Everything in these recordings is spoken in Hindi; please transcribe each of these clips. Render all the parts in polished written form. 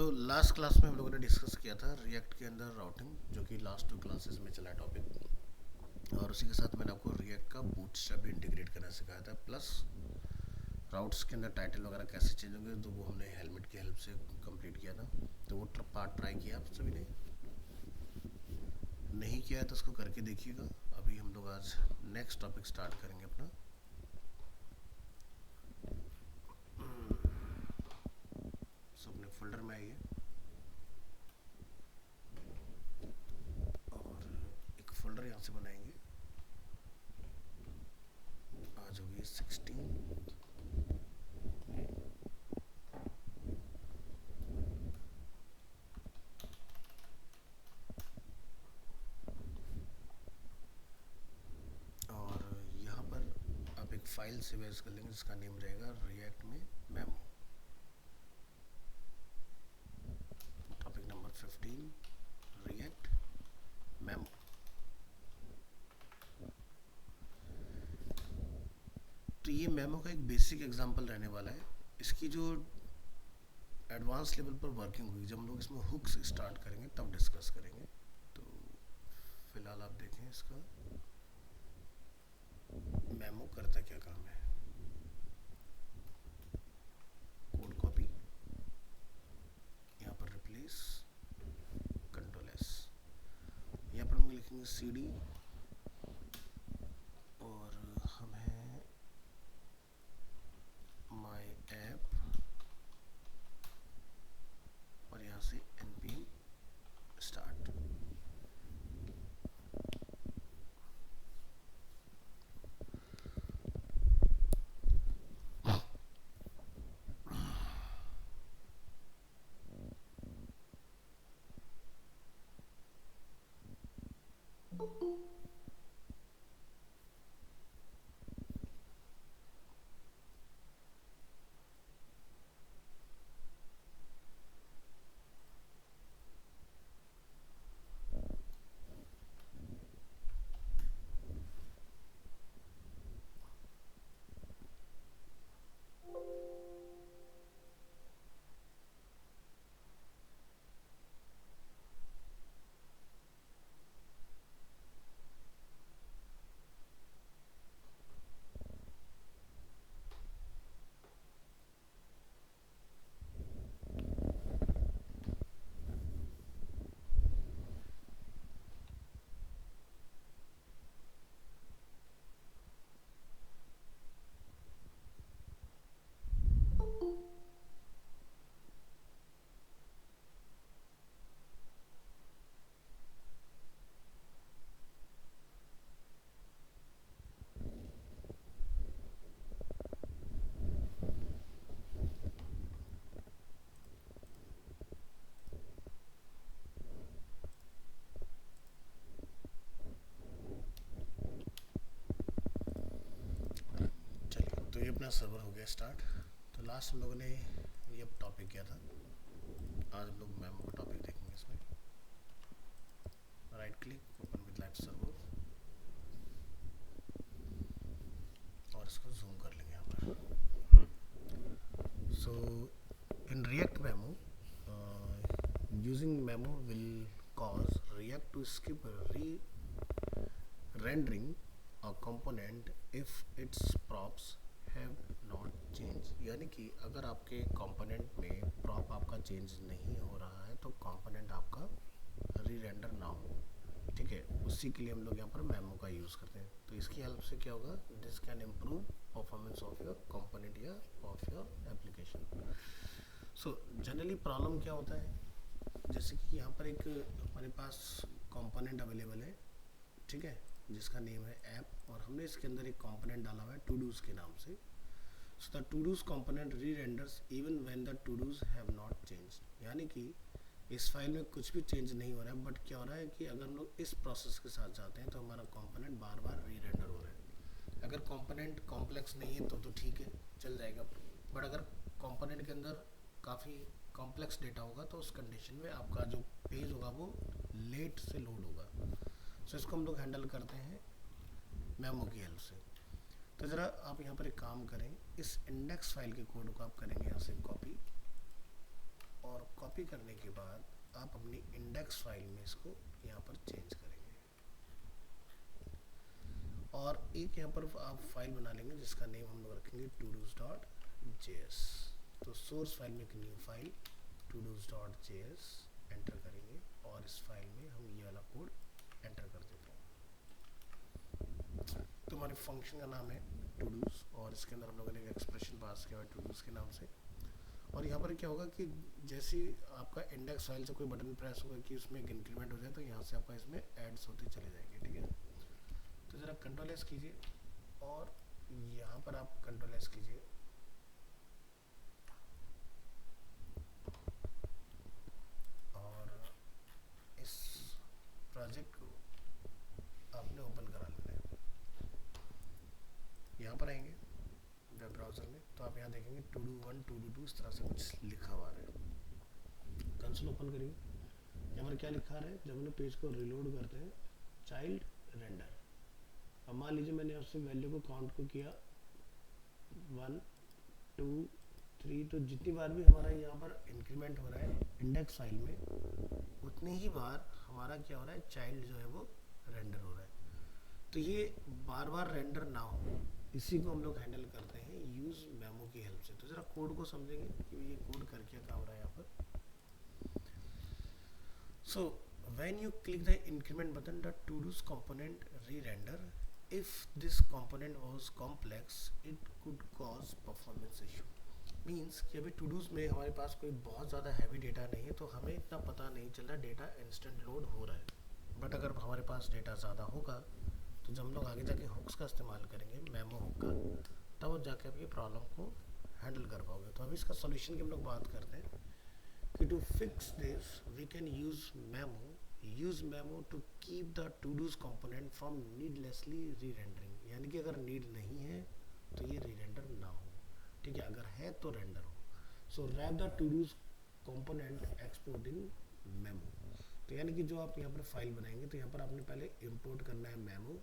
लास्ट क्लास में हम लोगों ने डिस्कस किया था रिएक्ट के अंदर राउटिंग, जो कि लास्ट 2 क्लासेस में चला टॉपिक, और उसी के साथ मैंने आपको रिएक्ट का बूटस्ट्रैप भी इंटीग्रेट करना सिखाया था, प्लस राउट्स के अंदर टाइटल वगैरह कैसे चेंज होंगे, तो वो हमने हेलमेट की हेल्प से कंप्लीट किया था। तो वो पार्ट ट्राई किया आप सभी ने? नहीं किया है तो उसको करके देखिएगा। अभी हम लोग आज नेक्स्ट टॉपिक स्टार्ट करेंगे अपना। सब अपने फोल्डर में आइए और एक फोल्डर यहाँ से बनाएंगे। आज होगी 16। और यहाँ पर आप एक फाइल से बेस कर लेंगे जिसका नेम रहेगा रिएक्ट में memo. Topic number 15 react memo. तो ये मेमो का एक बेसिक एग्जांपल रहने वाला है। इसकी जो एडवांस लेवल पर वर्किंग होगी, जब हम लोग इसमें हुक्स स्टार्ट करेंगे तब डिस्कस करेंगे। तो फिलहाल आप देखें इसका मेमो करता क्या काम है। कोड कॉपी, यहाँ पर रिप्लेस, कंट्रोल एस, यहाँ पर हम लिखेंगे cd और हम हैं माई ऐप और यहाँ से npm स्टार्ट। तो ये अपना सर्वर हो गया स्टार्ट। तो लास्ट हम लोगों ने ये टॉपिक किया था। आज हम लोग मेमो का टॉपिक देखेंगे। इसमें right click, open with live server, और इसको जूम कर लेंगे यहाँ पर। So in React memo, using memo will cause React to skip rendering a component if its props have not changed। यानी कि अगर आपके कंपोनेंट में प्रॉप आपका चेंज नहीं हो रहा है तो कंपोनेंट आपका री रेंडर ना हो। ठीक है, उसी के लिए हम लोग यहाँ पर मेमो का यूज़ करते हैं। तो इसकी हेल्प से क्या होगा, this can improve performance of your component या of your application. So generally problem क्या होता है, जैसे कि यहाँ पर एक हमारे पास कंपोनेंट अवेलेबल है, ठीक है, जिसका नेम है ऐप, और हमने इसके अंदर एक कंपोनेंट डाला हुआ है टू डूज के नाम से। So the todos component rerenders even when the todos have not changed. यानी कि इस फाइल में कुछ भी चेंज नहीं हो रहा है, बट क्या हो रहा है कि अगर हम लोग इस प्रोसेस के साथ जाते हैं तो हमारा कंपोनेंट बार बार री रेंडर हो रहा है। अगर कंपोनेंट कॉम्प्लेक्स नहीं है तो ठीक है, चल जाएगा, बट अगर कंपोनेंट के अंदर काफ़ी कॉम्प्लेक्स डेटा होगा तो उस कंडीशन में आपका जो पेज होगा वो लेट से लोड होगा। सो इसको हम लोग हैंडल करते हैं मेमो की हेल्प से। तो ज़रा आप यहाँ पर एक काम करें, इस इंडेक्स फाइल के कोड को आप करेंगे यहाँ से कॉपी और कॉपी करने के बाद आप अपनी इंडेक्स फाइल में इसको यहाँ पर चेंज करेंगे और एक यहाँ पर आप फाइल बना लेंगे जिसका नेम हम लोग रखेंगे todos.js। तो सोर्स फाइल में एक न्यू फाइल todos.js एंटर करेंगे और इस फाइल में हम ये वाला कोड एंटर कर देते हैं। तो हमारे फंक्शन का नाम है todos और इसके अंदर हम लोगों ने एक एक्सप्रेशन पास किया है todos के नाम से। और यहाँ पर क्या होगा कि जैसे ही आपका इंडेक्स फाइल से कोई बटन प्रेस होगा कि उसमें एक इंक्रीमेंट हो जाए तो यहाँ से आपका इसमें एड्स होते चले जाएंगे, ठीक है। तो ज़रा कंट्रोल एस कीजिए और यहाँ पर आप कंट्रोल एस कीजिए और इस प्रोजेक्ट को आपने ओपन करा लेना है। यहाँ पर आएंगे वेब ब्राउज़र में तो आप यहाँ देखेंगे to-do1 to-do2 इस तरह से कुछ लिखा हुआ है। कंसोल ओपन करिए, यहाँ पर क्या लिखा है, जब हम पेज को रिलोड करते हैं चाइल्ड रेंडर। अब मान लीजिए मैंने उससे वैल्यू को काउंट को किया 1 2 3, तो जितनी बार भी हमारा यहाँ पर इंक्रीमेंट हो रहा है इंडेक्स फाइल में उतनी ही बार हमारा क्या हो रहा है, चाइल्ड जो है वो रेंडर हो रहा है। तो ये बार बार रेंडर ना हो इसी को हम लोग हैंडल करते हैं यूज मेमो की हेल्प से। तो जरा कोड को समझेंगे कि ये कोड कर क्या काम रहा है यहाँ पर। So when you click the increment button the todos component re-render if this component was complex it could cause performance issue। Means कि अभी टूडूज में हमारे पास कोई बहुत ज़्यादा हैवी डेटा नहीं है तो हमें इतना पता नहीं चल रहा डेटा इंस्टेंट लोड हो रहा है। बट अगर हमारे पास डेटा ज़्यादा होगा तो जब हम लोग आगे जाके हुक्स का इस्तेमाल करेंगे मेमो हुक का तब जाके आप ये प्रॉब्लम को हैंडल कर पाओगे। तो अभी इसका सॉल्यूशन की हम लोग बात करते हैं कि to fix this we can use memo to keep the todos component from needlessly rerendering. यानी कि अगर नीड नहीं है तो ये री रेंडर ना हो, ठीक है, अगर है तो रेंडर हो। So wrap the todos component export in memo. तो यानी कि जो आप यहाँ पर फाइल बनाएंगे तो यहाँ पर आपने पहले इंपोर्ट करना है मेमो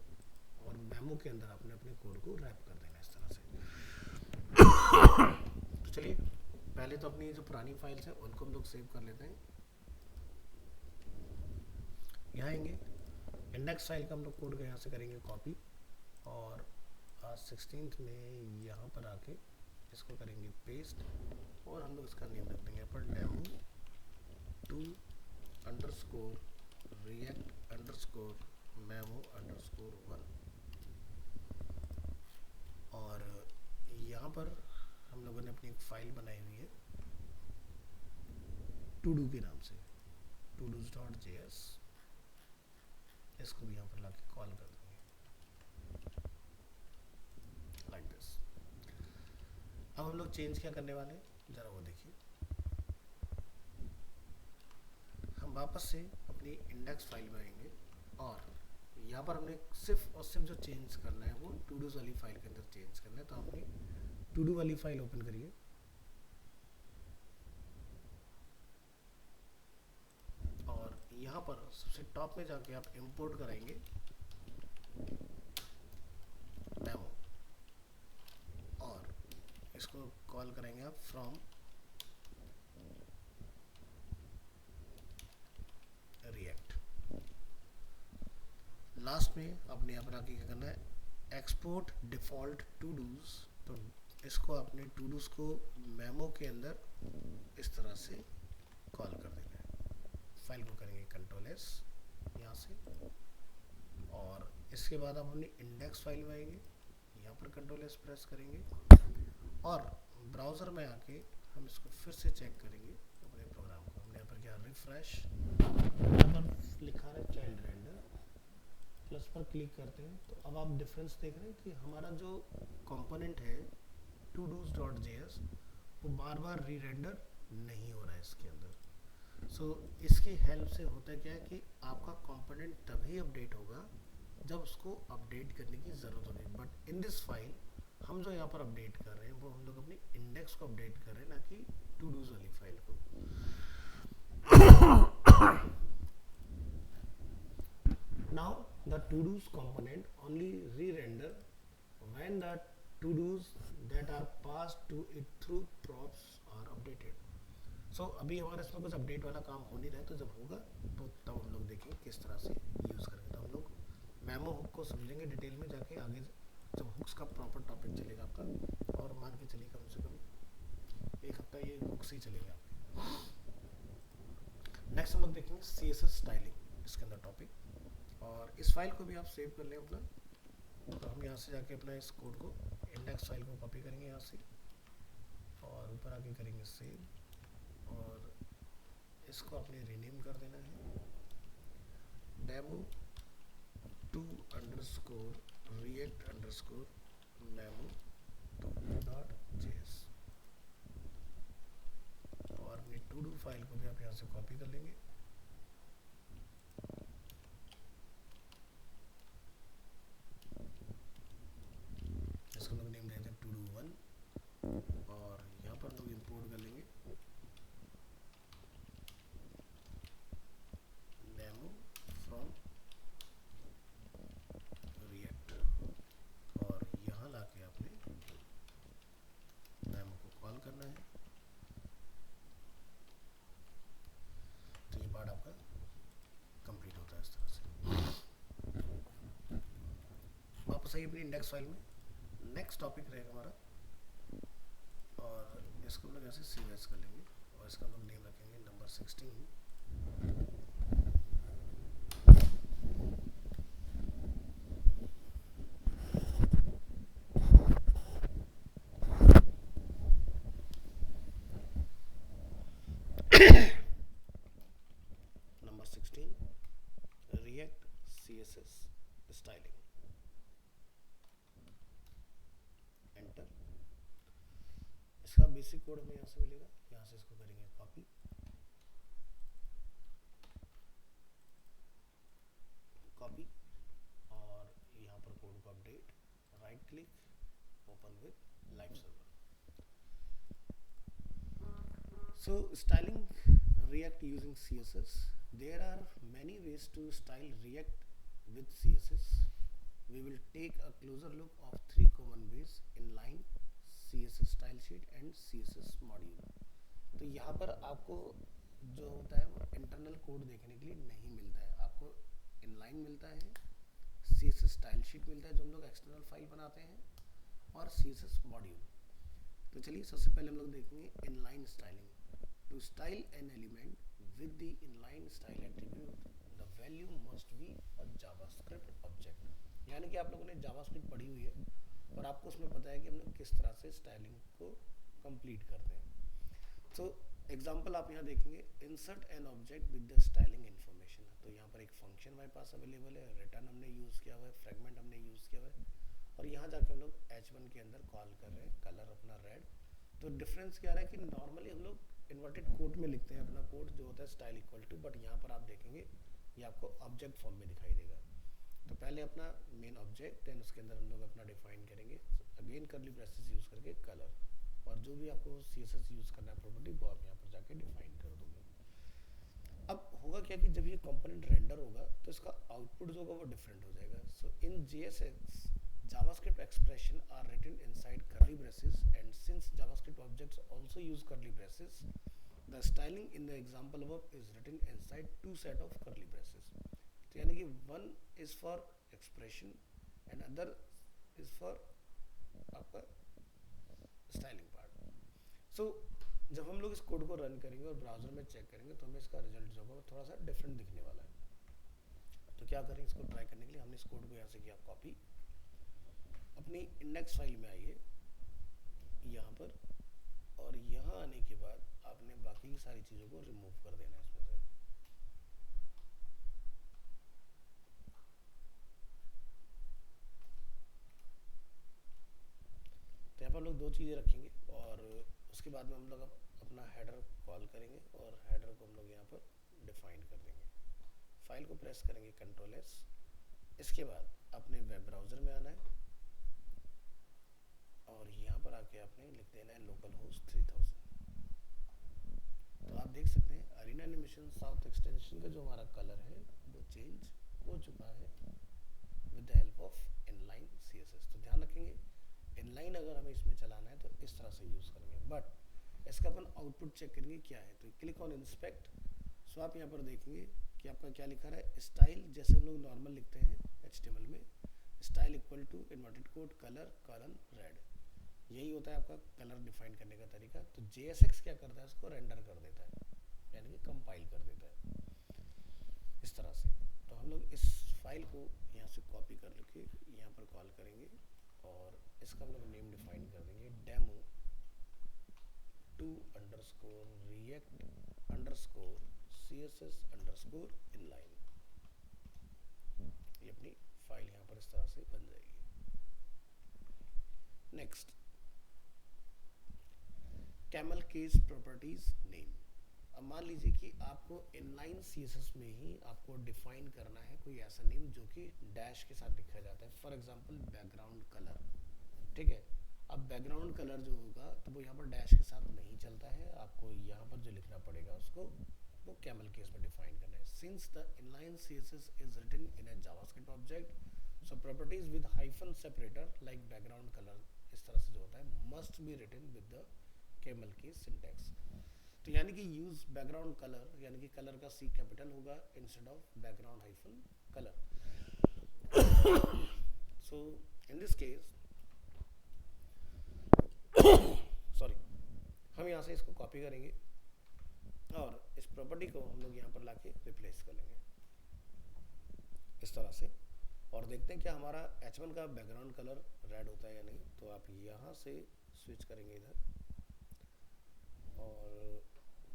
और मेमो के अंदर आपने अपने कोड को रैप कर देना इस तरह से। तो चलिए पहले तो अपनी जो पुरानी फाइल्स हैं उनको हम लोग सेव कर लेते हैं। यहाँ आएंगे इंडेक्स फाइल का हम लोग कोड का यहाँ से करेंगे कॉपी और आज 16th में यहाँ पर आके इसको करेंगे पेस्ट और हम लोग इसका नेम रख देंगे पर demo 2 underscore React underscore memo underscore 1। और यहाँ पर हम लोगों ने अपनी एक फाइल बनाई हुई है टूडू के नाम से todos.js। इसको भी यहाँ पर लाके कॉल कर देंगे लाइक दिस। अब हम लोग चेंज क्या करने वाले हैं जरा वो देखिए। हम वापस से अपनी इंडेक्स फाइल में आएंगे और यहाँ पर हमने सिर्फ और सिर्फ जो चेंज करना है वो टूडूज वाली फाइल के अंदर चेंज करना है। तो अपनी टूडू वाली फाइल ओपन करिए और यहाँ पर सबसे टॉप में जाके आप इंपोर्ट कराएंगे डेमो और इसको कॉल करेंगे आप फ्रॉम रिएक्ट। लास्ट में अपने यहाँ पर आके क्या करना है एक्सपोर्ट डिफॉल्ट टूडूज। तो इसको अपने टूडूज को मेमो के अंदर इस तरह से कॉल कर देना है। फाइल को करेंगे कंट्रोल एस यहाँ से और इसके बाद हम अपनी इंडेक्स फाइल में आएंगे, यहाँ पर कंट्रोल एस प्रेस करेंगे और ब्राउज़र में आके हम इसको फिर से चेक करेंगे अपने प्रोग्राम को। हमने यहाँ पर क्या रिफ्रेश, यहाँ पर लिखा है चाइल्ड रेंडर, प्लस पर क्लिक करते हैं तो अब आप डिफरेंस देख रहे हैं कि हमारा जो कंपोनेंट है todos.js वो बार बार री रेंडर नहीं हो रहा है इसके अंदर। सो इसकी हेल्प से होता है क्या है कि आपका कंपोनेंट तभी अपडेट होगा जब उसको अपडेट करने की ज़रूरत होगी। बट इन दिस फाइल हम जो यहाँ पर अपडेट कर रहे हैं वो हम लोग अपनी इंडेक्स को अपडेट कर रहे हैं, ना कि टूडूज वाली फाइल को। Now the todos component only re-render when the todos that are passed to it through props are updated। सो अभी हमारा इसमें कुछ अपडेट वाला काम हो नहीं रहा है, तो जब होगा तो तब हम लोग देखेंगे किस तरह से यूज़ करेंगे। तो हम लोग मेमो हुक को समझेंगे डिटेल में जाके आगे, जब हुक्स का प्रॉपर टॉपिक चलेगा आपका, और मान के चलिए कम से कम एक हफ्ता ये हुक्स ही चलेंगे आपके। नेक्स्ट हम लोग देखेंगे CSS स्टाइलिंग, इसके अंदर टॉपिक। और इस फाइल को भी आप सेव कर लें अपना। तो हम यहाँ से जाके अपना इस कोड को, इंडेक्स फाइल को कॉपी करेंगे यहाँ से, और ऊपर आके करेंगे सेव, और इसको आपने रीनेम कर देना है demo 2 underscore React underscore memo 2.js। और अपनी टू डू फाइल को भी आप यहाँ से कॉपी कर लेंगे, इसको लोग नेम देते हैं टू डू 1, और यहाँ पर लोग इंपोर्ट कर लेंगे डेमो फ्रॉम रिएक्ट, और यहाँ लाके आपने डेमो को कॉल करना है। तो ये पार्ट आपका कंप्लीट होता है इस तरह से। वापस आइए अपनी इंडेक्स फाइल में, नेक्स्ट टॉपिक रहेगा हमारा, और इसको हम लोग ऐसे सेव एज कर लेंगे, और इसका हम लोग नेम रखेंगे number 16। Number 16 react CSS styling, enter. इसका बेसिक कोड हमें यहाँ से मिलेगा, यहाँ से इसको करेंगे कॉपी, कॉपी, और यहाँ पर कोड को update, right click, open with live server. So styling React using CSS. There are many ways to style React with CSS. We will take a closer look of 3 common ways: inline, CSS style sheet and CSS module. तो यहाँ पर आपको जो होता है वो इंटरनल कोड देखने के लिए नहीं मिलता है, आपको इनलाइन मिलता है, CSS स्टाइल शीट मिलता है जो हम लोग एक्सटर्नल फाइल बनाते हैं, और CSS मॉड्यूल। तो चलिए सबसे पहले हम लोग देखेंगे inline styling. To style an element with the inline style attribute, the value must be a JavaScript object। यानी कि आप लोगों ने JavaScript पढ़ी हुई है और आपको उसमें पता है कि हम लोग किस तरह से स्टाइलिंग को कंप्लीट करते हैं। तो एग्जांपल आप यहाँ देखेंगे, insert an object with the styling information. तो यहाँ पर एक फंक्शन हमारे पास अवेलेबल है, रिटर्न हमने यूज़ किया हुआ है, फ्रेगमेंट हमने यूज़ किया हुआ है, और यहाँ जाके हम लोग H1 के अंदर कॉल कर रहे हैं कलर अपना रेड। तो डिफरेंस क्या रहा है कि नॉर्मली हम लोग इन्वर्टेड कोट में लिखते हैं अपना कोड जो होता है स्टाइल इक्वल टू, बट यहाँ पर आप देखेंगे ये आपको ऑब्जेक्ट फॉर्म में दिखाई देगा। तो पहले अपना मेन ऑब्जेक्ट, देन उसके अंदर हम लोग अपना डिफाइन करेंगे अगेन करली ब्रेसेस यूज़ करके कलर, और जो भी आपको CSS यूज़ करना है प्रॉपर्टी वो आप यहाँ पर जाके डिफाइन कर दोगे। अब होगा क्या कि जब ये कंपोनेंट रेंडर होगा तो इसका आउटपुट जो होगा वो डिफरेंट हो जाएगा। सो इन JSX JavaScript expression are written inside curly braces, and since JavaScript objects also use curly braces, the styling in the example above is written inside 2 set of curly braces। तो यानी कि one is for expression and other is for आपका styling part। So जब हम लोग इस कोड को रन करेंगे और ब्राउजर में चेक करेंगे तो हमें इसका रिजल्ट जो होगा थोड़ा सा डिफरेंट दिखने वाला है। तो क्या करें, इसको ट्राई करने के लिए हमने इस कोड को यहाँ से किया कॉपी, अपनी इंडेक्स फाइल में आइए यहाँ पर, और यहाँ आने के बाद आपने बाकी की सारी चीज़ों को रिमूव कर देना है इसमें से। तो यहाँ पर लोग 2 चीज़ें रखेंगे, और उसके बाद में हम लोग अपना हेडर कॉल करेंगे, और हेडर को हम लोग यहाँ पर डिफाइन कर देंगे। फाइल को प्रेस करेंगे Ctrl+S। इसके बाद अपने वेब ब्राउज़र में आना है, और यहाँ पर आके आपने लिख देना है लोकल होस्ट 3000। तो आप देख सकते हैं अरीना एनिमेशन साउथ एक्सटेंशन का जो हमारा कलर है वो चेंज हो चुका है with the help of inline CSS। तो ध्यान रखेंगे इनलाइन अगर हमें इसमें चलाना है तो इस तरह से यूज़ करेंगे, बट इसका अपन आउटपुट चेक करेंगे क्या है। तो क्लिक ऑन इंस्पेक्ट। सो आप यहाँ पर देखेंगे कि आपका क्या लिखा रहा है, स्टाइल, जैसे हम लोग नॉर्मल लिखते हैं HTML में, style equal to inverted quote colour colon red, यही होता है आपका कलर डिफाइन करने का तरीका। तो JSX क्या करता है, उसको रेंडर कर देता है, यानी कि कंपाइल कर देता है इस तरह से। तो हम लोग इस फाइल को यहाँ से कॉपी कर लेके यहाँ पर कॉल करेंगे और इसका हम लोग नेम डिफाइन कर देंगे, demo two underscore React underscore CSS underscore inline. ये अपनी फाइल यहाँ पर इस तरह से बन जाएगी। Next, camel case properties name. अब मान लीजिए कि आपको इनलाइन CSS में ही आपको डिफाइन करना है कोई ऐसा नेम जो कि डैश के साथ लिखा जाता है, फॉर एग्जांपल बैकग्राउंड कलर, ठीक है। अब बैकग्राउंड कलर जो होगा तो वो यहाँ पर डैश के साथ नहीं चलता है, आपको यहाँ पर जो लिखना पड़ेगा उसको वो कैमल केस में डिफाइन करना है। Since the inline CSS is written in a JavaScript object, so properties with hyphen separator like background colour, इस तरह से जो होता है, must be written with the camel case syntax. तो यानी कि यूज बैकग्राउंड कलर, यानी कि कलर का C कैपिटल होगा instead of background hyphen colour. So in this case sorry, हम यहाँ से इसको कॉपी करेंगे और इस प्रॉपर्टी को हम लोग यहाँ पर लाके रिप्लेस कर लेंगे इस तरह से, और देखते हैं क्या हमारा H1 का बैकग्राउंड कलर रेड होता है या नहीं। तो आप यहाँ से स्विच करेंगे इधर और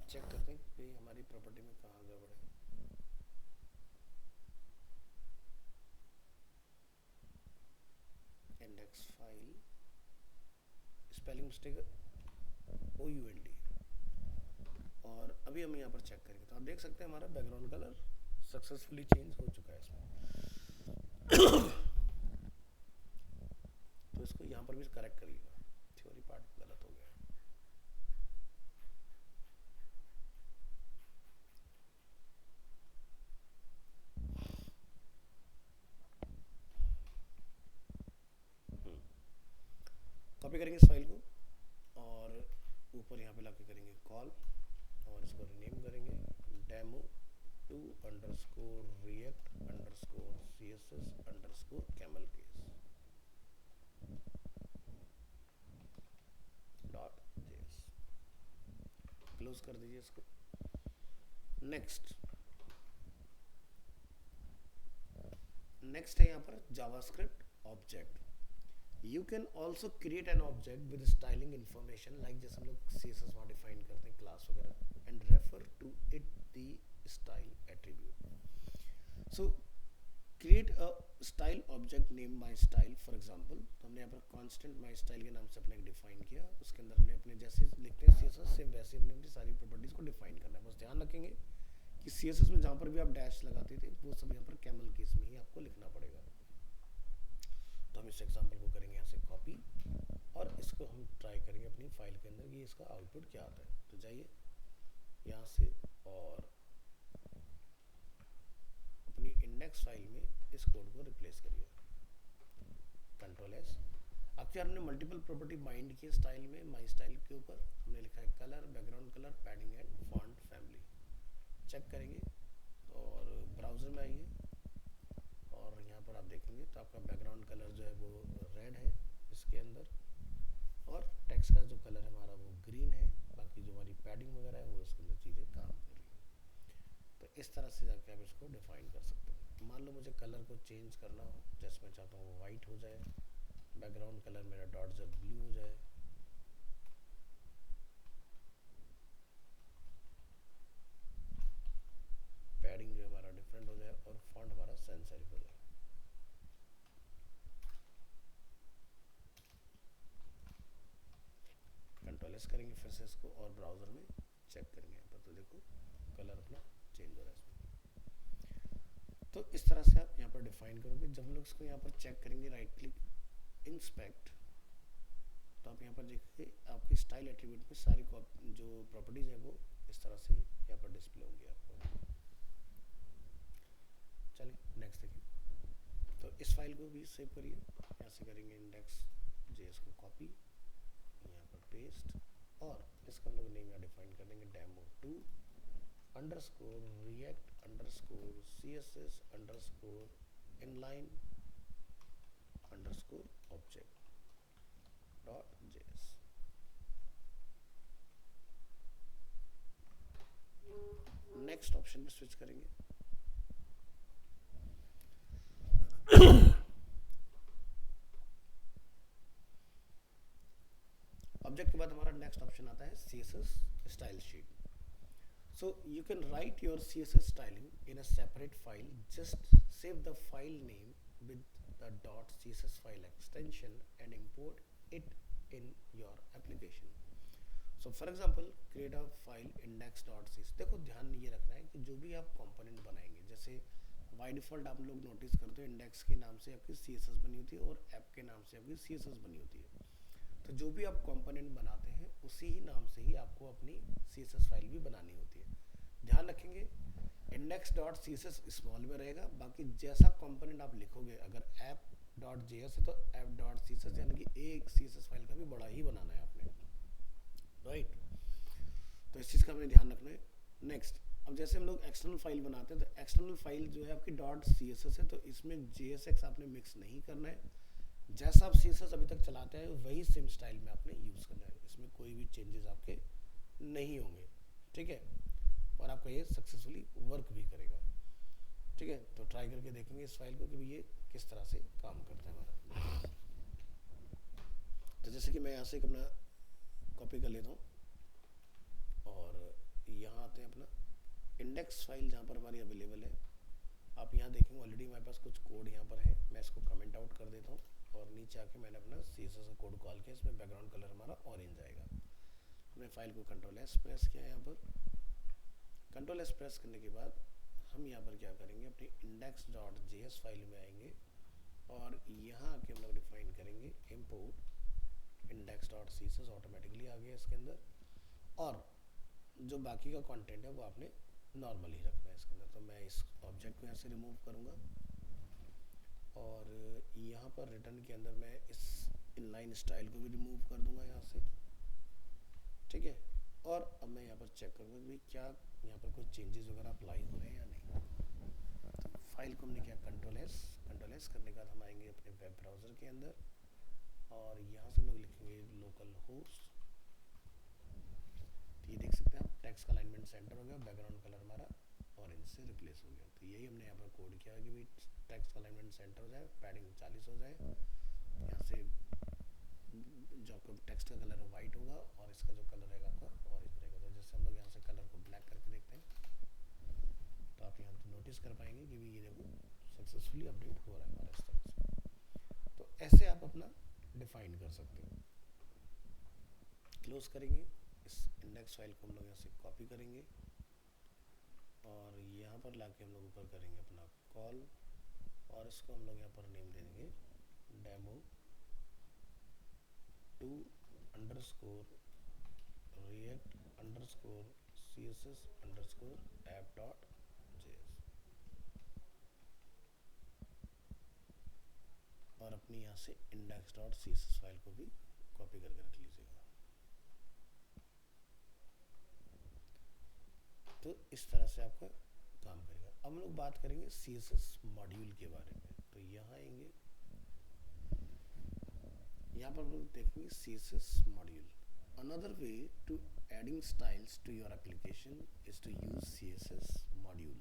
चेक करते हैं कि हमारी प्रॉपर्टी में कहाँ गड़बड़ है। Index file, spelling mistake OUND, और अभी हम यहाँ पर चेक करेंगे तो आप देख सकते हैं हमारा बैकग्राउंड कलर सक्सेसफुली चेंज हो चुका है इसमें। तो इसको यहाँ पर भी करेक्ट करिएगा, थ्योरी पार्ट गलत हो गया है। कॉपी करेंगे इस फाइल को और ऊपर यहाँ पे लाके करेंगे कॉल और इसको रीनेम करेंगे demo two underscore React underscore CSS underscore camel case dot JS। Close कर दीजिए इसको। नेक्स्ट है यहाँ पर JavaScript object. You can also create an object with styling information, like जैसे हम लोग CSS वहाँ डिफाइन करते हैं क्लास वगैरह, and refer to it the style attribute. So create a style object named myStyle, for example। तो हमने यहाँ पर constant myStyle के नाम से अपने डिफाइन किया, उसके अंदर हमने अपने जैसे लिखते हैं CSS सेम वैसे हमने अपनी सारी प्रॉपर्टीज को डिफाइन करना है। बस ध्यान रखेंगे कि CSS में जहाँ पर भी आप डैश लगाते थे वो सब यहाँ पर कैमल केस में ही आपको लिखना पड़ेगा। तो हम इस एग्जांपल को करेंगे यहाँ से कॉपी और इसको हम ट्राई करेंगे अपनी फाइल के अंदर कि इसका आउटपुट क्या आता है। तो जाइए यहाँ से और अपनी इंडेक्स फाइल में इस कोड को रिप्लेस करिए, Ctrl+S। अब क्या हमने मल्टीपल प्रॉपर्टी बाइंड की स्टाइल में, माई स्टाइल के ऊपर हमने लिखा है colour, background colour, padding and font family. Check करेंगे और ब्राउजर में आइए और यहाँ पर आप देखेंगे तो आपका बैकग्राउंड कलर जो है वो रेड है इसके अंदर, और टेक्स्ट का जो कलर है हमारा वो ग्रीन है, बाकी जो हमारी पैडिंग वगैरह है वो इसके अंदर चीज़ें काम कर रही हैं। तो इस तरह से जाके आप इसको डिफाइन कर सकते हैं। मान लो मुझे कलर को चेंज करना हो, जैसे मैं चाहता हूँ वो वाइट हो जाए, बैकग्राउंड कलर मेरा डॉट जब ब्लू हो जाए, पैडिंग जो हमारा डिफरेंट हो जाए और फॉन्ट हमारा सैंस सेरिफ हो जाए। Ctrl+S करेंगे फिर से इसको और ब्राउजर में चेक करेंगे यहाँ पर, तो देखो कलर अपना चेंज हो रहा है इसमें। तो इस तरह से आप यहाँ पर डिफाइन करोगे। जब हम लोग इसको यहाँ पर चेक करेंगे, राइट क्लिक इंस्पेक्ट, तो आप यहाँ पर देखिए आपकी स्टाइल एट्रीब्यूट में सारी जो प्रॉपर्टीज है वो इस तरह से यहाँ पर डिस्प्ले होंगी आपको। चलिए नेक्स्ट देखिए। तो इस फाइल को भी सेव करिए, यहाँ से करेंगे इंडेक्स JS को कॉपी, यहाँ पर पेस्ट और इसका हम लोग नेम यहाँ डिफाइन कर देंगे demo2 underscore React underscore css underscore inline underscore object dot JS. Next option पे स्विच करेंगे। ऑब्जेक्ट के बाद हमारा नेक्स्ट ऑप्शन आता है CSS style sheet. So you can write your CSS styling in a separate file. Just save the file name with the .css file extension and import it in your application. So for example, create a file index.css। देखो ध्यान ये रखना है कि जो भी आप कंपोनेंट बनाएंगे, जैसे बाय डिफॉल्ट आप लोग नोटिस करते हो इंडेक्स के नाम से आपकी CSS बनी होती है और ऐप के नाम से आपकी CSS बनी होती है। तो जो भी आप कंपोनेंट बनाते हैं उसी ही नाम से ही आपको अपनी CSS फाइल भी बनानी होती है। ध्यान रखेंगे index.css स्मॉल में रहेगा, बाकी जैसा कंपोनेंट आप लिखोगे, अगर app.js है तो app.css यानी कि एक CSS फाइल का भी बड़ा ही बनाना है आपने, राइट। तो इस चीज़ का हमें ध्यान रखना है। नेक्स्ट, अब जैसे हम लोग एक्सटर्नल फाइल बनाते हैं तो एक्सटर्नल फाइल जो है आपकी .css है, तो इसमें JSX आपने मिक्स नहीं करना है। जैसा आप CSS अभी तक चलाते हैं वही सेम स्टाइल में आपने यूज़ करना है, इसमें कोई भी चेंजेस आपके नहीं होंगे, ठीक है। और आपका ये सक्सेसफुली वर्क भी करेगा, ठीक है। तो ट्राई करके देखेंगे इस फाइल को कि ये किस तरह से काम करता है हमारा। तो जैसे कि मैं यहाँ से एक अपना कॉपी कर लेता हूँ और यहाँ आते हैं अपना इंडेक्स फाइल जहाँ पर हमारी अवेलेबल है। आप यहाँ देखेंगे ऑलरेडी हमारे पास कुछ कोड यहाँ पर है, मैं इसको कमेंट आउट कर देता हूँ और नीचे आके मैंने अपना CSS का कोड कॉल किया। इसमें बैकग्राउंड कलर हमारा ऑरेंज आएगा। हमने फाइल को Ctrl+S प्रेस किया, यहाँ पर Ctrl+S प्रेस करने के बाद हम यहाँ पर क्या करेंगे, अपनी index.js फाइल में आएंगे और यहाँ आके हम लोग डिफाइन करेंगे import index.css। ऑटोमेटिकली आ गया इसके अंदर, और जो बाकी का कंटेंट है वो आपने नॉर्मल ही रखना है इसके अंदर। तो मैं इस ऑब्जेक्ट को यहाँ से रिमूव करूँगा और यहाँ पर रिटर्न के अंदर मैं इस इनलाइन स्टाइल को भी रिमूव कर दूंगा यहाँ से, ठीक है। और अब मैं यहाँ पर चेक करूँगा कि क्या यहाँ पर कोई चेंजेस वगैरह अप्लाई हो रहे हैं या नहीं। तो फाइल को हमने क्या Ctrl+S करने के बाद हम आएंगे अपने वेब ब्राउज़र के अंदर और यहाँ से हम लोग लिखेंगे लोकल होस्ट। ये देख सकते हैं आप, टेक्स्ट का अलाइनमेंट सेंटर हो गया, बैकग्राउंड कलर हमारा ऑरेंज से रिप्लेस हो गया। तो यही हमने यहाँ पर कोड किया है कि भाई टेक्स्ट का अलाइनमेंट सेंटर हो जाए, पैडिंग 40 हो जाए, यहाँ से जो आपका टेक्स्ट का कलर वाइट होगा और इसका जो कलर रहेगा आपका ऑरेंज रहेगा। तो जैसे हम लोग यहाँ से कलर को ब्लैक करके देखते हैं तो आप यहाँ तो नोटिस कर पाएंगे कि ये देखो सक्सेसफुली अपडेट हो रहा है हमारा इस तरह से। तो ऐसे आप अपना डिफाइन कर सकते हो। क्लोज करेंगे, इस इंडेक्स फाइल को हम लोग यहाँ से कॉपी करेंगे और यहाँ पर लाके हम लोग ऊपर करेंगे अपना कॉल और इसको हम लोग यहाँ पर नेम दे देंगे demo2 underscore React underscore CSS underscore app.js और अपनी यहाँ से index.css फाइल को भी कॉपी करके रख लीजिएगा। तो इस तरह से आपका काम करेगा। अब हम लोग बात करेंगे CSS मॉड्यूल के बारे में। तो यहाँ आएंगे, यहाँ पर हम लोग देखेंगे CSS module. Another way to adding styles to your application is to use CSS module.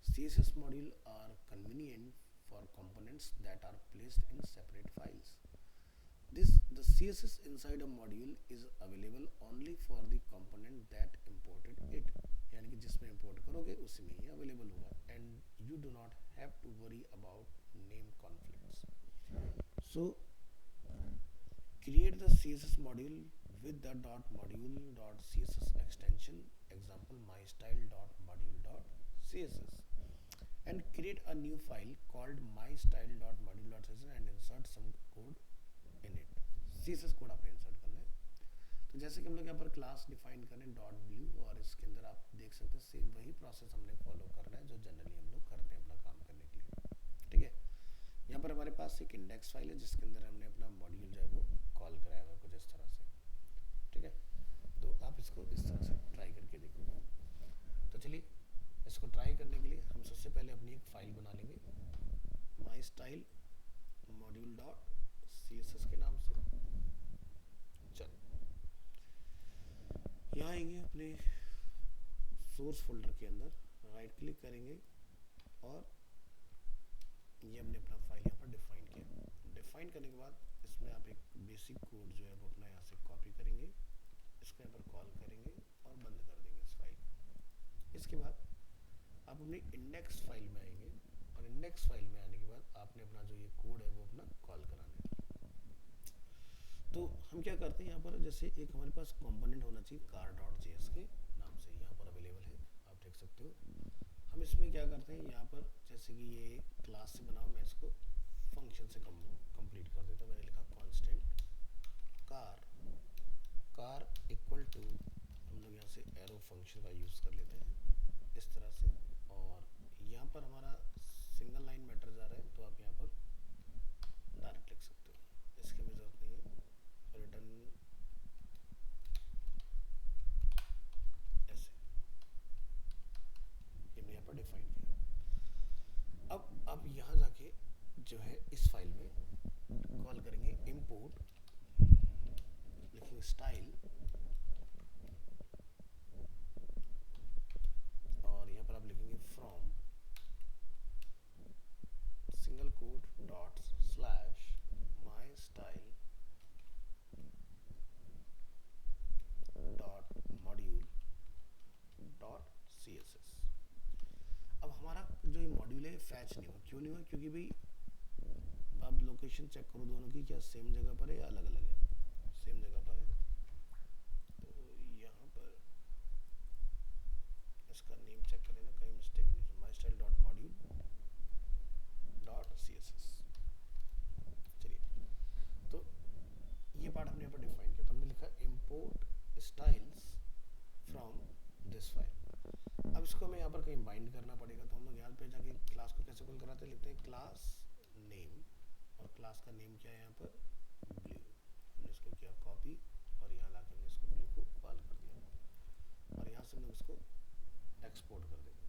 CSS module are convenient for components that are placed in separate files. The CSS inside a module is available only for the component that imported it. यानी कि जिसमें इंपोर्ट करोगे उसी में ही अवेलेबल होगा, and you do not have to worry about name conflicts. So create the CSS module with the .module.css extension, example mystyle.module.css, and create a new file called mystyle.module.css and insert some code in it। CSS code आपने इंसर्ट करना है। तो जैसे कि हम लोग यहाँ पर क्लास डिफाइन करें .view और इसके अंदर आप देख सकते हैं सेम वही प्रोसेस हमने फॉलो करना है जो जनरली हम लोग करते हैं अपना काम करने के लिए, ठीक है। यहाँ पर हमारे पास एक इंडेक्स फाइल है जिसके अंदर हमने अपना मॉड्यूल जो है वो कॉल कराया हुआ कुछ इस तरह से, ठीक है। तो आप CSS के नाम से। चल यहाँ आएंगे अपने सोर्स फोल्डर के अंदर, राइट क्लिक करेंगे और ये हमने अपना फाइल यहाँ पर डिफाइन किया। डिफाइन करने के बाद इसमें आप एक बेसिक कोड जो है वो अपना यहाँ से कॉपी करेंगे, इसको यहाँ पर कॉल करेंगे और बंद कर देंगे इस फाइल। इसके बाद आप अपनी इंडेक्स फाइल में आएंगे और इंडेक्स फाइल में आने के बाद आपने अपना जो ये कोड है वो अपना कॉल कराना है। तो हम क्या करते हैं यहाँ पर, जैसे एक हमारे पास कंपोनेंट होना चाहिए car.js के नाम से, यहाँ पर अवेलेबल है, आप देख सकते हो। हम इसमें क्या करते हैं, यहाँ पर जैसे कि ये क्लास से बना, मैं इसको फंक्शन से कंप्लीट कर देता हूँ। मैंने लिखा कांस्टेंट कार इक्वल टू, हम लोग यहाँ से एरो फंक्शन का यूज़ कर लेते हैं इस तरह से, और यहाँ पर हमारा सिंगल लाइन मैटर जा रहा है तो आप यहाँ पर डायरेक्ट लिख सकते हो, इसकी हमें ज़रूरत नहीं है। रिटर्न ऐसे ये मैंने यहाँ पर डिफाइन किया। अब आप यहाँ जाके जो है इस फाइल में कॉल करेंगे इंपोर्ट, लिखेंगे स्टाइल और यहाँ पर आप लिखेंगे from single quote dot slash my style dot module dot CSS। अब हमारा जो ये मॉड्यूल है फैच नहीं हुआ, क्यों नहीं हुआ, क्योंकि भाई अब लोकेशन चेक करो दोनों की, क्या सेम जगह पर है या अलग अलग है, सेम जगह पर है। तो यहाँ पर इसका नेम चेक करें ना, कहीं मिस्टेक नहीं है, my style dot module dot CSS। चलिए, तो ये पार्ट हमने यहाँ पर डिफाइन किया, तो हमने लिखा import styles from this file. अब इसको हमें यहाँ पर कहीं बाइंड करना पड़ेगा, तो हम लोग यहाँ पे जाके क्लास को कैसे कॉल कराते हैं, लिखते हैं क्लास नेम, और क्लास का नेम क्या है यहाँ पर ब्लू। हमने इसको किया कॉपी और यहाँ लाके हमने इसको ब्लू को कॉल कर दिया और यहाँ से हम लोग इसको एक्सपोर्ट कर देंगे।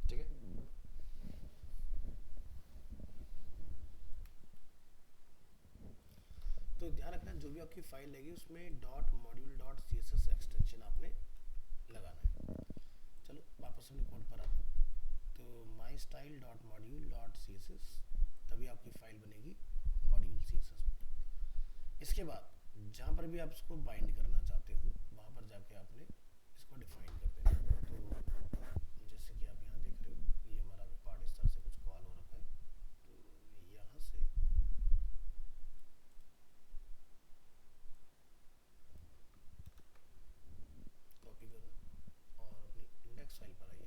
ठीक है, तो ध्यान रखना जो भी आपकी फाइल लगेगी उसमें dot module dot CSS extension आपने लगाना है। चलो वापस अपने कोड पर आते हैं, तो my style dot module dot CSS, तभी आपकी फाइल बनेगी मॉड्यूल CSS में। इसके बाद जहाँ पर भी आप इसको बाइंड करना चाहते हो वहाँ पर जाके आपने इसको डिफाइन कर देना। तो जैसे कि आप यहाँ देख रहे हो ये हमारा पार्ट इस तरह से कुछ कॉल हो रखा है, तो यहाँ से कॉपी करो और अपनी इंडेक्स फाइल पर आइए।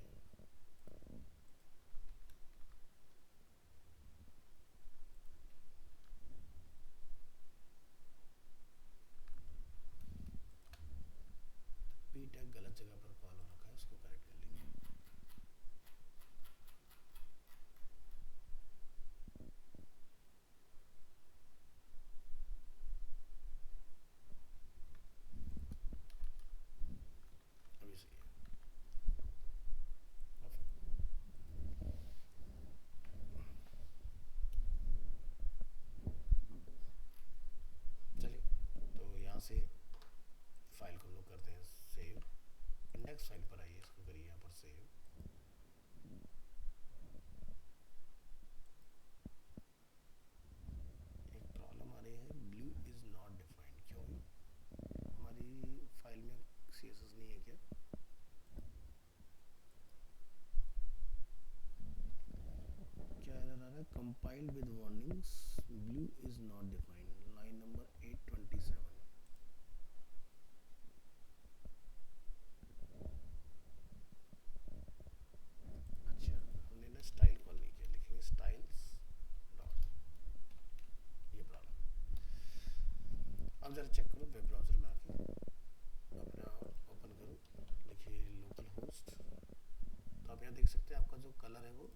पी टैग गलत जगह पर कॉल हो रखा है, उसको करेक्ट कर लेंगे। अभी सही है, चलिए तो यहाँ से फाइल को हम लोग करते हैं सेव। इंडेक्स फाइल पर आइए, इसको करिए यहाँ पर सेव। एक प्रॉब्लम आ रही है, ब्लू इज नॉट डिफाइंड, क्यों है? हमारी फाइल में CSS नहीं है क्या? क्या एरर आ रहा है? Compiled with warnings, blue is not defined, line number 827। अच्छा, हमने ना स्टाइल कॉल नहीं किया, लिखेंगे स्टाइल्स डॉट, ये प्रॉब्लम। अब जरा चेक करो वेब ब्राउज़र में आके अपना ओपन करो, लिखिए लोकल होस्ट, तो आप यहाँ देख सकते हैं आपका जो कलर है वो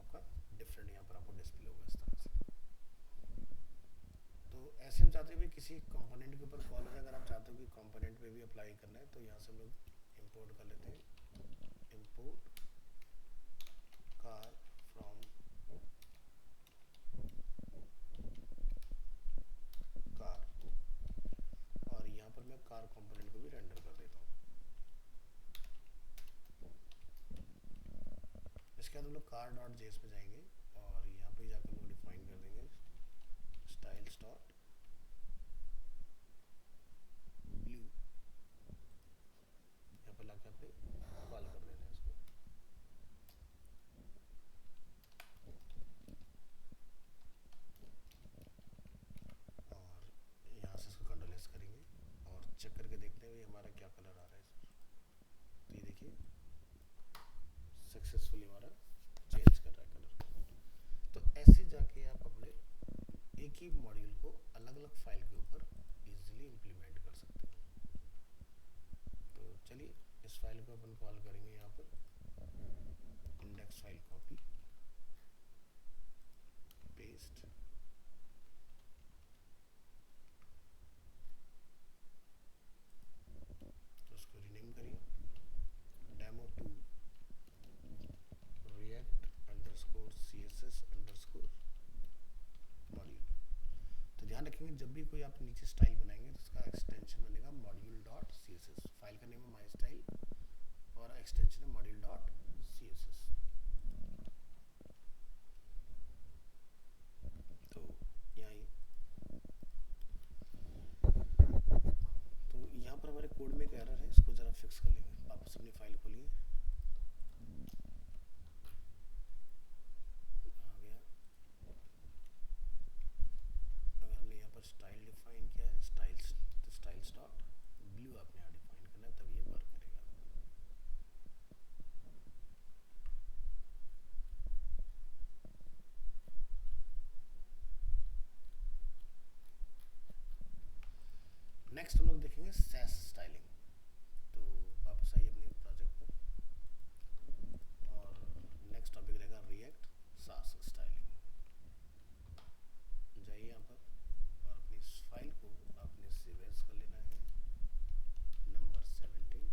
आपका डिफरेंट यहाँ पर आपको डिस्प्ले होगा इस तरह से। तो ऐसे हम चाहते हैं भाई किसी कंपोनेंट के ऊपर कॉल हो जाए, अगर आप चाहते हो कि कंपोनेंट पे भी अप्लाई करना है तो यहाँ से हम लोग इंपोर्ट कर लेते हैं, इंपोर्ट कार फ्रॉम इसके बाद हम लोग कार डॉट जेएस पे जाएंगे और यहाँ पे जाकर हम लोग डिफाइन कर देंगे स्टाइल्स डॉट ब्लू, यहाँ पे लाके अपने कॉल कर देना है इसको। और यहाँ से इसको कंट्रोल करेंगे और चेक करके देखते हैं हमारा क्या कलर आ रहा है सर। तो ये देखिए सक्सेसफुली हमारा चेंज कर रहा है कलर। तो ऐसे जाके आप अपने एक ही मॉड्यूल को अलग अलग फाइल के ऊपर इजीली इम्प्लीमेंट कर सकते हैं। तो चलिए इस फाइल को अपन कॉल करेंगे यहाँ पर इंडेक्स फाइल कॉपी पेस्ट, तो उसको रीनेम करिए demo2 react_css_ मॉड्यूल। तो ध्यान रखेंगे जब भी कोई आप नीचे स्टाइल बनाएंगे तो उसका एक्सटेंशन बनेगा module.css। फाइल का नेम है माई स्टाइल और एक्सटेंशन है module.css। तो यहाँ तो यहाँ पर हमारे कोड में एक एरर है, इसको जरा फिक्स कर लेंगे। वापस अपनी फाइल खोलिए, आ गया। अगर हमने यहाँ पर स्टाइल डिफाइन किया है स्टाइल्स डॉट ब्लू आपने यहाँ डिफाइन करना है, तब ये वर्क करेगा। नेक्स्ट हम लोग देखेंगे सैस स्टाइलिंग। तो वापस आइए अपने प्रोजेक्ट पर और नेक्स्ट टॉपिक रहेगा रिएक्ट सास स्टाइलिंग। जाइए यहाँ पर और अपनी इस फाइल को आपने सेव एज कर लेना है नंबर 17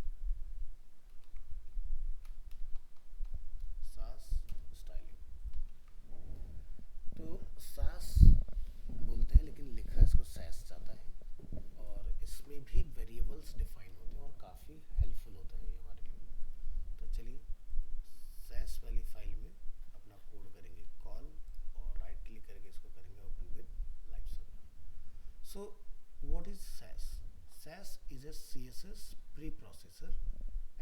सास स्टाइलिंग। तो सास बोलते हैं लेकिन लिखा इसको सैस जाता है और इसमें भी वेरिएबल्स डिफाइन होते हैं और काफ़ी हेल्पफुल होता है ये हमारे लिए। तो चलिए सैस वाली फाइल में अपना कोड करेंगे कॉल और राइट क्लिक करके इसको करेंगे open with live server. So what is sass? Sass is a CSS preprocessor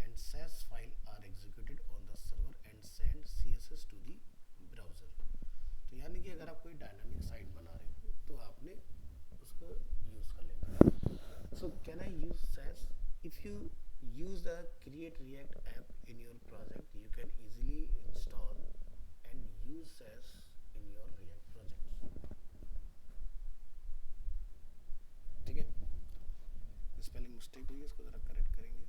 and SAS file are executed on the server and send CSS to the browser। तो यानी कि अगर आप कोई डायनामिक साइट बना रहे हो तो आपने उसको यूज़ कर लेना। So can I use sass? If you use the create react app in your project you can easily install and use SAS in your react projects। ठीक है, स्पेलिंग मिस्टेक हुई है, इसको जरा करेक्ट करेंगे।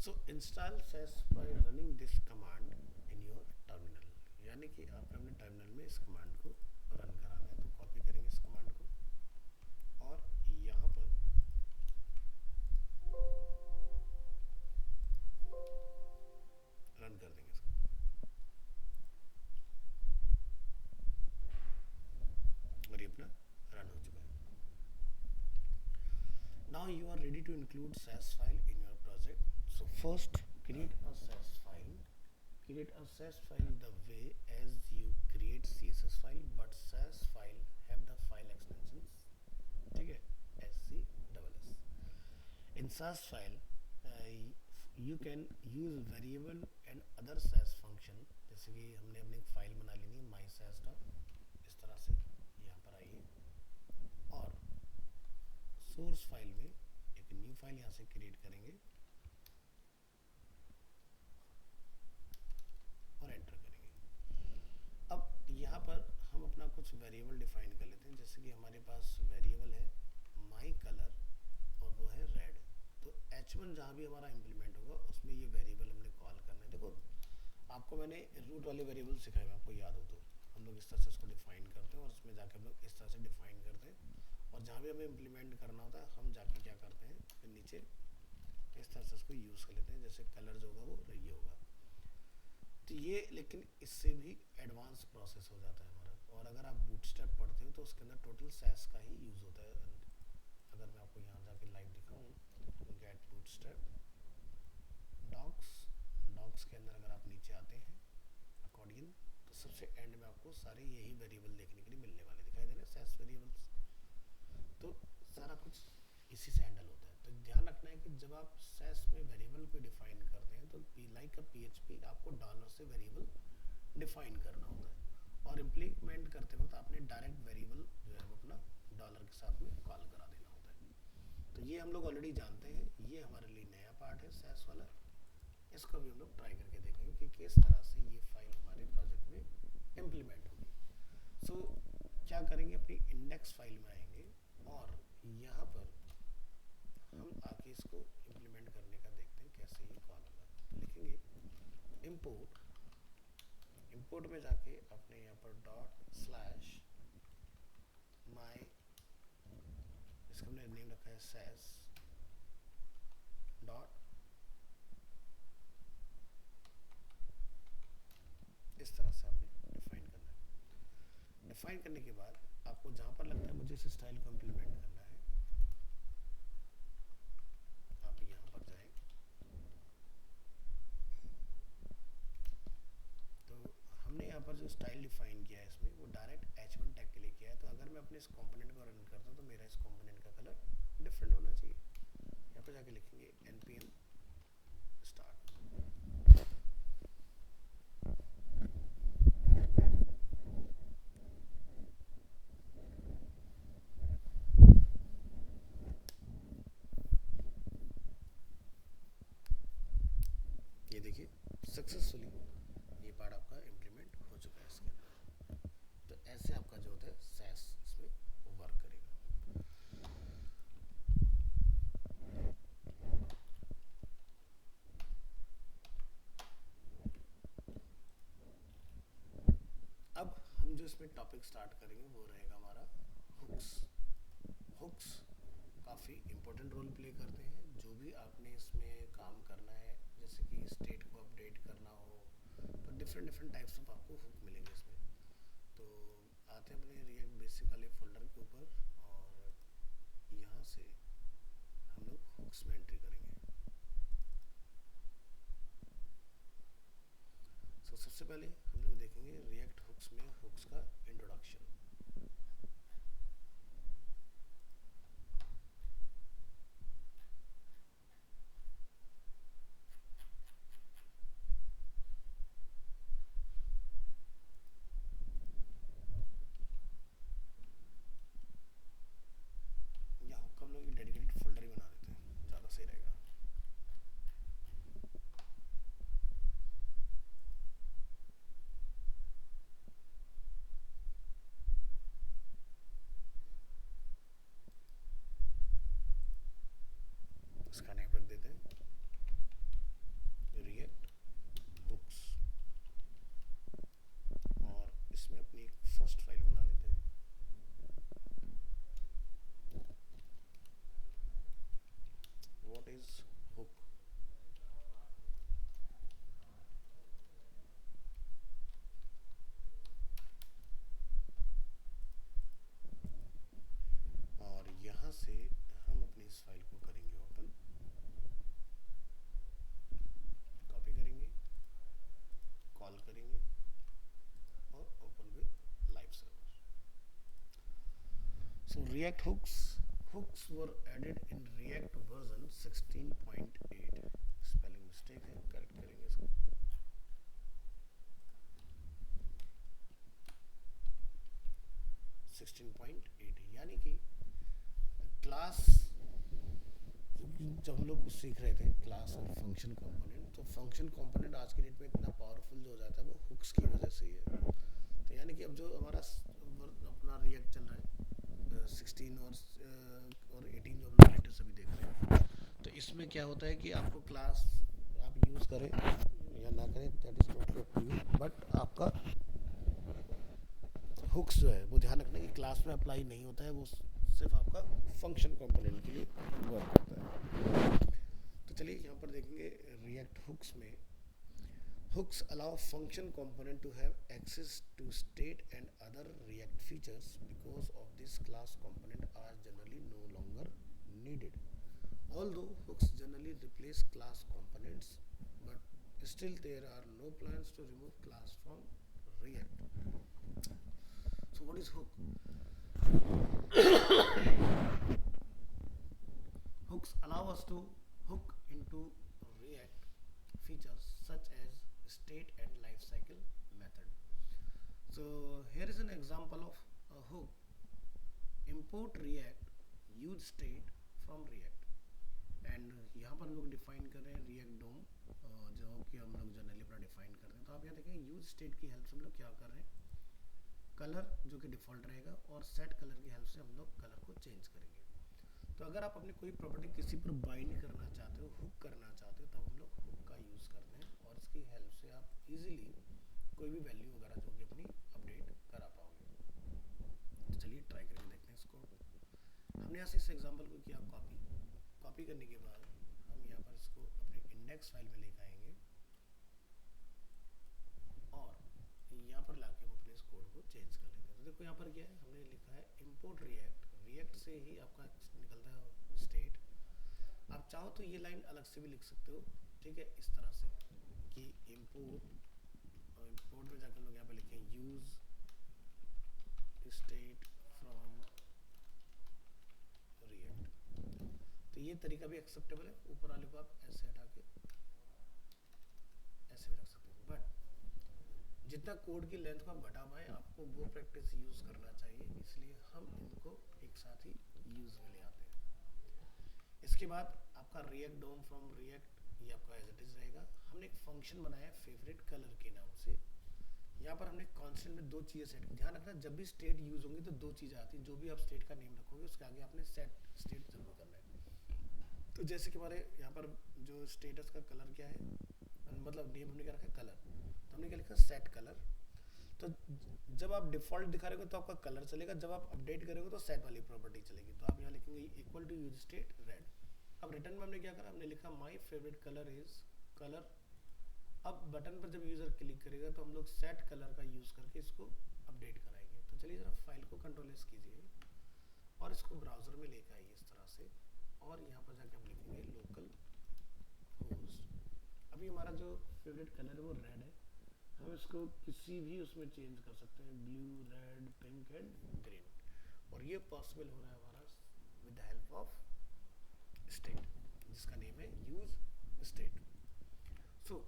सो install SAS by running this command in your terminal। यानी कि आपने अपने टर्मिनल में इस कमांड को रन कराना है। तो कॉपी करेंगे इस कमांड को और यहाँ पर रन कर देंगे इसको। और ये अपना रन हो चुका है। Now you are ready to include SAS file in your project. So first create a SAS file the way as you create CSS file but SAS file have the file extensions, ठीक है, SCSS। In SAS file you can use variable and other SAS function। जैसे कि हमने अपनी फाइल बना लेनी है my SAS डॉट, इस तरह से यहाँ पर आइए और सोर्स फाइल में एक न्यू फाइल यहाँ से क्रिएट करेंगे और एंटर करेंगे। अब यहाँ पर हम अपना कुछ वेरिएबल डिफाइन कर लेते हैं। जैसे कि हमारे पास वेरिएबल है माई कलर और वो है रेड। तो H1 जहाँ भी हमारा इम्प्लीमेंट होगा उसमें ये वेरिएबल हमने कॉल करना है। देखो आपको मैंने रूट वाले वेरिएबल सिखाए हुए, आपको याद हो तो हम लोग इस तरह से उसको डिफाइन करते हैं और उसमें जाके हम लोग इस तरह से डिफाइन करते हैं और जहाँ भी हमें इम्प्लीमेंट करना होता है हम जाके क्या करते हैं फिर नीचे इस तरह से उसको यूज़ कर लेते हैं। जैसे कलर जो होगा वो ये होगा। तो ये लेकिन इससे भी एडवांस प्रोसेस हो जाता है हमारा। और अगर आप बूटस्ट्रैप पढ़ते हो तो उसके अंदर टोटल सैस का ही यूज़ होता है। अगर मैं आपको यहाँ जाके लाइव दिखाऊँ, गेट बूटस्ट्रैप डॉक्स, डॉक्स के अंदर अगर आप नीचे आते हैं अकॉर्डियन, तो सबसे एंड में आपको सारे यही वेरिएबल देखने के लिए मिलने वाले दिखाई दे रहे हैं, सैस वेरिएबल्स। तो सारा कुछ इसी से हैंडल होता है। तो ध्यान रखना है कि जब आप सैस में वेरिएबल को डिफाइन करते हैं तो लाइक अ पीएचपी आपको डॉलर से वेरिएबल डिफाइन करना होता है, और इम्प्लीमेंट करते वक्त आपने डायरेक्ट वेरिएबल जो है वो अपना डॉलर के साथ में कॉल करा देना होता है। तो ये हम लोग ऑलरेडी जानते हैं, ये हमारे लिए नया पार्ट है सैस वाला। इसको भी हम लोग ट्राई करके देखेंगे कि किस तरह से ये फाइल हमारे प्रोजेक्ट में इम्प्लीमेंट होगी। सो क्या करेंगे, अपनी इंडेक्स फाइल में आएंगे और यहाँ पर हम आके इसको इम्प्लीमेंट करने का देखते हैं कैसे ये कॉल होगा। तो लिखेंगे इम्पोर्ट, इम्पोर्ट में जाके अपने यहाँ पर डॉट स्लैश माई, इसका हमने नेम रखा है सैस डॉट, इस तरह से आपने डिफाइन करना है। डिफाइन करने के बाद आपको जहाँ पर लगता है मुझे इस स्टाइल को इम्प्लीमेंट करना है, आप यहाँ पर जाएं। तो हमने यहाँ पर जो स्टाइल डिफाइन किया है इसमें वो डायरेक्ट H1 टैग के लिए किया है। तो अगर मैं अपने इस कंपोनेंट को रन करता हूँ तो मेरा इस कंपोनेंट का कलर डिफरेंट होना चाहिए। यहाँ पर जाके लिखेंगे npm start। ये देखिए सक्सेसफुली ये पार्ट आपका इम्प्लीमेंट हो चुका है इसके अंदर। तो ऐसे आपका जो होता है सैस इसमें वर्क करेगा। अब हम जो इसमें टॉपिक स्टार्ट करेंगे वो रहेगा हमारा हुक्स। हुक्स काफ़ी इम्पोर्टेंट रोल प्ले करते हैं। जो भी आपने इसमें काम करना है, जैसे कि स्टेट को अपडेट करना हो, तो डिफरेंट टाइप्स ऑफ आपको हुक मिलेंगे इसमें। तो आते हैं अपने रिएक्ट बेसिक वाले फोल्डर के ऊपर और यहाँ से हम लोग हुक्स में एंट्री करेंगे। तो सबसे पहले हम लोग देखेंगे रिएक्ट हुक्स में हुक्स का इंट्रोडक्शन। इसका नेम रख देते हैं रिएक्ट हुक्स, और इसमें अपनी एक फर्स्ट फाइल बना लेते हैं। What is hook? और यहाँ से हम अपनी इस फाइल को करेंगे ओपन, कॉपी करेंगे, कॉल करेंगे और open with live server. So React hooks were added in React version 16.8। Spelling mistake है, करेक्ट करेंगे इसको। यानी कि क्लास, जब हम लोग सीख रहे थे क्लास और फंक्शन कंपोनेंट, तो फंक्शन कंपोनेंट आज के डेट में इतना पावरफुल जो हो जाता है वो हुक्स की वजह से ही है। तो यानी कि अब जो हमारा अपना रिएक्ट चल रहा है 16 और 18 जो हम लोग लेटेस्ट अभी देख रहे हैं, तो इसमें क्या होता है कि आपको क्लास आप यूज़ करें या ना करें that is not up to you, but आपका हुक्स जो है वो ध्यान रखना कि क्लास में अप्लाई नहीं होता है, वो सिर्फ आपका फंक्शन कंपोनेंट के लिए वर्क करता है। तो चलिए यहाँ पर देखेंगे रिएक्ट हुक्स में Hooks allow function component to have access to state and other React features. Because of this, class component are generally no longer needed. Although hooks generally replace class components, but still there are no plans to remove class from React. So what is hook? Hooks allow us to hook into React features such as state and lifecycle method. So here is an example of a hook. Import React use state from React, and यहाँ पर हम लोग डिफाइन कर रहे हैं रिएक्ट डोम, जो कि हम लोग जनरली अपना डिफाइन कर रहे हैं. तो आप यहाँ देखें यूज स्टेट की हेल्प से हम लोग क्या कर रहे हैं, कलर जो कि डिफ़ॉल्ट रहेगा और सेट कलर की हेल्प से हम लोग कलर को चेंज करेंगे. तो अगर आप अपनी कोई प्रॉपर्टी किसी पर बाइंड करना चाहते हो, हुक करना चाहते हो, तब हम लोग हुक का यूज़ करते हैं और इसकी हेल्प से आप इजीली कोई भी वैल्यू वगैरह जो कि अपनी अपडेट करा पाओगे. तो चलिए ट्राई करके देखते हैं इसको. हमने यहाँ से इस एग्जांपल को किया कॉपी करने के बाद हम यहाँ पर इसको अपने इंडेक्स फाइल में लेकर आएंगे और यहाँ पर लाके हम अपने इस कोड को चेंज कर लेते हैं. तो देखो यहाँ पर क्या है, हमने लिखा है इंपोर्ट रिएक्ट से ही आपका निकलता है स्टेट. आप चाहो तो ये लाइन अलग से भी लिख सकते हो, ठीक है, इस तरह से कि इंपोर्ट में जाकर लोग यहाँ पे लिखें यूज स्टेट फ्रॉम रिएक्ट. तो ये तरीका भी एक्सेप्टेबल है. ऊपर वाले को आप ऐसे हटा के ऐसे भी रख सकते हो, बट जितना कोड की लेंथ को आप घटा पाए आपको वो प्रैक्टिस यूज करना चाहिए, इसलिए हम इनको एक साथ ही यूज में ले आते हैं. इसके बाद आपका रिएक्ट डोम फ्रॉम रिएक्ट ये आपका एज इट इज रहेगा. हमने एक फंक्शन बनाया है फेवरेट कलर के नाम से. यहाँ पर हमने कांस्टेंट में दो चीज़ें सेट की. ध्यान रखना जब भी स्टेट यूज होंगी तो दो चीज़ें आती हैं. जो भी आप स्टेट का नेम रखोगे उसके आगे आपने सेट स्टेट जरूर करना है. तो जैसे कि हमारे यहाँ पर जो स्टेटस का कलर क्या है, मतलब नेम हमने क्या रखा है कलर, तो हमने क्या लिखा सेट कलर. तो जब आप डिफॉल्ट दिखा रहे हो तो आपका कलर चलेगा, जब आप अपडेट करोगे तो सेट वाली प्रॉपर्टी चलेगी. तो आप यहाँ लिखेंगे equal to use state red. अब रिटर्न में हमने क्या करा, हमने लिखा my favourite colour is colour. अब बटन पर जब यूज़र क्लिक करेगा तो हम लोग सेट कलर का यूज़ करके इसको अपडेट कराएंगे. तो चलिए ज़रा फाइल को कंट्रोल एस कीजिए और इसको ब्राउज़र में लेकर आइए इस तरह से, और यहाँ पर जाके हम लिखेंगे लोकल होस्ट. अभी हमारा जो फेवरेट कलर है वो रेड है. हम इसको किसी भी उसमें चेंज कर सकते हैं, blue, red, pink and green. और ये पॉसिबल हो रहा है हमारा with the help of state जिसका नेम है use state. So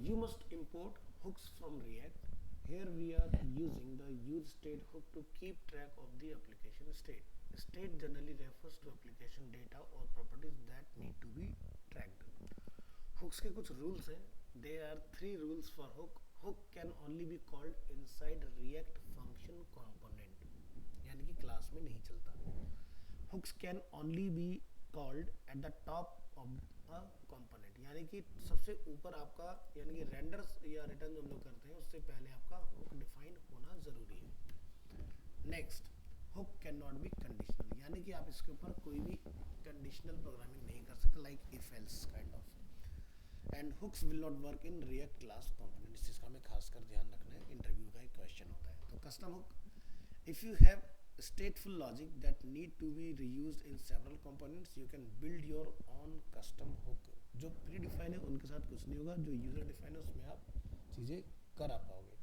you must import hooks from React. Here we are using the use state hook to keep track of the application state. State generally refers to application data or properties that need to be tracked. Hooks के कुछ rules हैं. There are 3 rules for hook. Hook can only be called inside React function component, यानी कि क्लास में नहीं चलता. Hooks can only be called at the top of a component, यानी कि सबसे ऊपर आपका, यानी कि रेंडर या रिटर्न जो हम लोग करते हैं उससे पहले आपका हुक डिफाइन होना जरूरी है. Next, hook can not be conditional, यानी कि आप इसके ऊपर कोई भी कंडीशनल प्रोग्रामिंग नहीं कर सकते like if else kind of. And hooks will not work in React class component. इस चीज़ का हमें खासकर ध्यान रखना है, इंटरव्यू का एक क्वेश्चन होता है. तो custom hook, if you have stateful logic that need to be reused in several components, you can build your own custom hook. जो प्री डिफाइन है उनके साथ कुछ नहीं होगा, जो यूजर डिफाइन है उसमें आप चीज़ें करा पाओगे.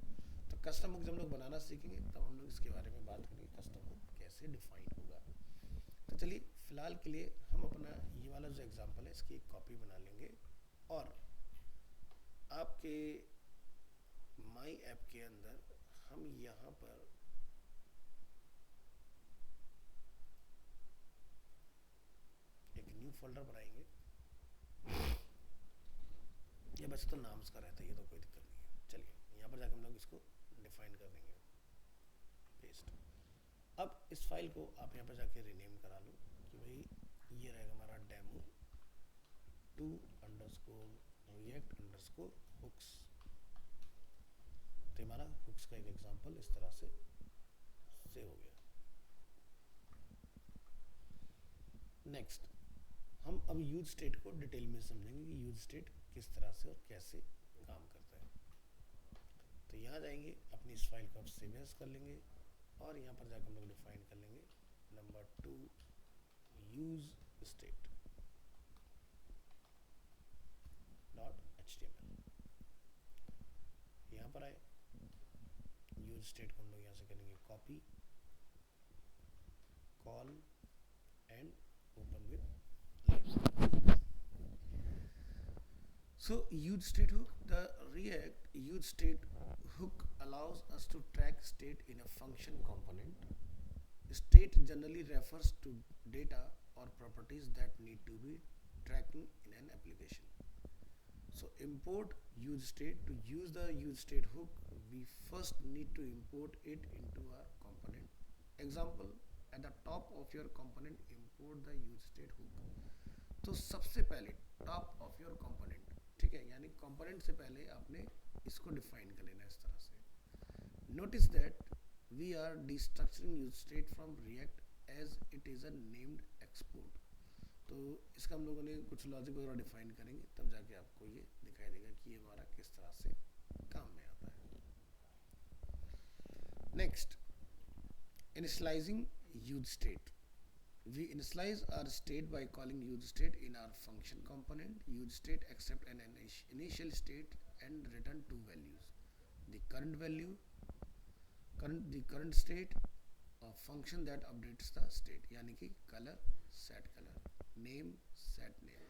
तो कस्टम हुक जब हम लोग बनाना सीखेंगे तब हम लोग इसके बारे में बात करेंगे कस्टम हुक कैसे डिफाइन होगा. तो चलिए फिलहाल के लिए हम अपना ये वाला जो एग्जांपल है इसकी एक कॉपी बना लेंगे और आपके माई ऐप के अंदर हम यहाँ पर एक न्यू फोल्डर बनाएंगे. ये बस तो नाम का रहता है, ये तो कोई दिक्कत नहीं है. चलिए यहाँ पर जाकर हम लोग इसको डिफाइन कर देंगे, पेस्ट. अब इस फाइल को आप यहाँ पर जाके रीनेम करा लो कि भाई ये रहेगा हमारा डेमो 2 _ react _ hooks. तो हमारा हुक्स का एक एग्जांपल इस तरह से सेव हो गया. नेक्स्ट, हम अब यूज स्टेट को डिटेल में समझेंगे कि यूज स्टेट किस तरह से और कैसे काम करता है। तो यहाँ जाएंगे, अपनी इस फाइल को सेव एज कर लेंगे और यहाँ पर जाकर हम लोग डिफाइन कर लेंगे number 2 use state dot HTML। यहाँ पर आए, यूज स्टेट को हम लोग यहाँ से करेंगे copy, call and open with live. So use state hook, the React use state hook allows us to track state in a function component. State generally refers to data or properties that need to be tracking in an application. So import use state. To use the use state hook, we first need to import it into our component. Example, at the top of your component, import the use state hook. तो सबसे पहले टॉप ऑफ योर कंपोनेंट, ठीक है, यानी कंपोनेंट से पहले आपने इसको डिफाइन कर लेना इस तरह से। Notice that we are destructuring use state from React as it is a named export. तो इसका हम लोगों ने कुछ लॉजिक वगैरह डिफाइन करेंगे, तब जाके आपको ये दिखाई देगा कि ये हमारा किस तरह से काम में आता है। Next, initialising use state. We initialize our state by calling use state in our function component. Use state accept an initial state and return two values. The current value, the current state, a function that updates the state, यानी कि color set color, name set name।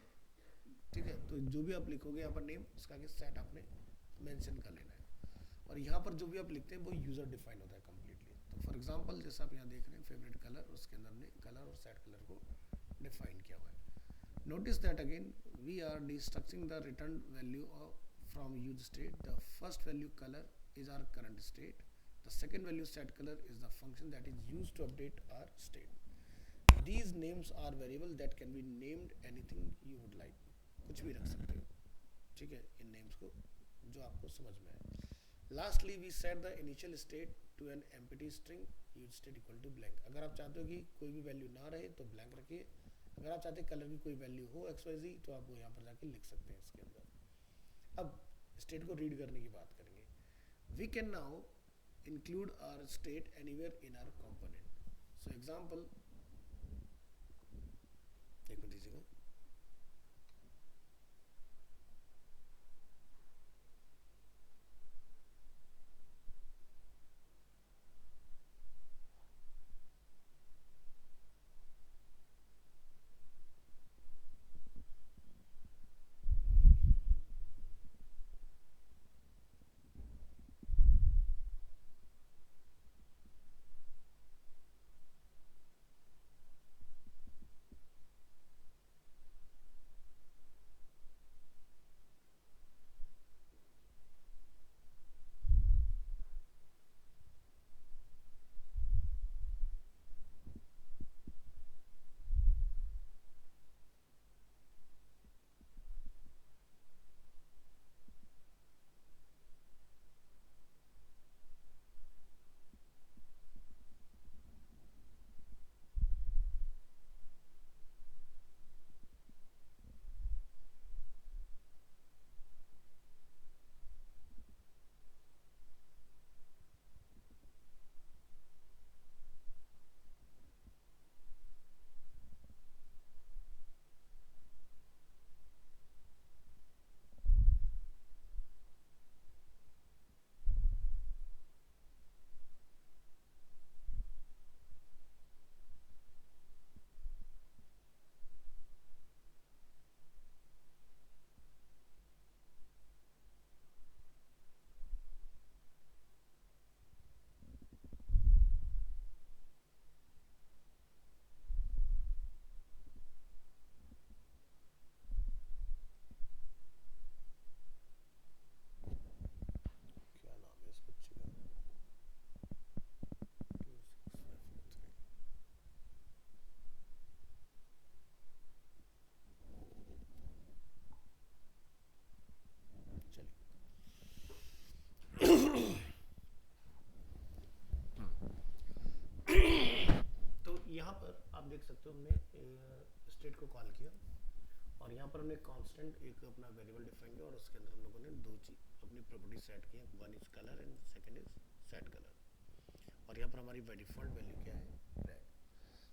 ठीक है, तो जो भी आप लिखोगे यहाँ पर नेम, उसका आगे सेट आपने मेंशन कर लेना है, और यहाँ पर जो भी आप लिखते हैं वो यूजर डिफाइन होता है कम्प्लीटली। तो फॉर एग्जांपल जैसा आप यहाँ देख रहे हैं फेवरेट कलर, उसके अंदर ने कलर और सेट कलर को डिफाइन किया हुआ है। Notice that again we are destructuring the return value of from use state. The first value colour is our current state, the second value set colour is the function that is use to update our state. These names are variable that can be named anything you would like, कुछ भी रख सकते हो, ठीक है, इन नेम्स को जो आपको समझ में आए। Lastly, we set the initial state to an empty string use state equal to blank। अगर आप चाहते हो कि कोई भी वैल्यू ना रहे तो ब्लैंक रखिए, अगर आप चाहते हैं कलर की कोई वैल्यू हो XYZ तो आप वो यहाँ पर जाके लिख सकते हैं इसके अंदर। अब स्टेट को रीड करने की बात करेंगे। We can now include our state anywhere in our component। So example, एक मिनट दीजिएगा। तो यहाँ पर आप देख सकते हो हमने स्टेट को कॉल किया और यहाँ पर हमने कांस्टेंट एक अपना वेरिएबल डिफाइन किया और उसके अंदर हम लोगों ने दो चीज अपनी प्रॉपर्टी सेट की, one is colour and second is set colour. और यहाँ पर हमारी बाई डिफॉल्ट वैल्यू क्या है, रेड।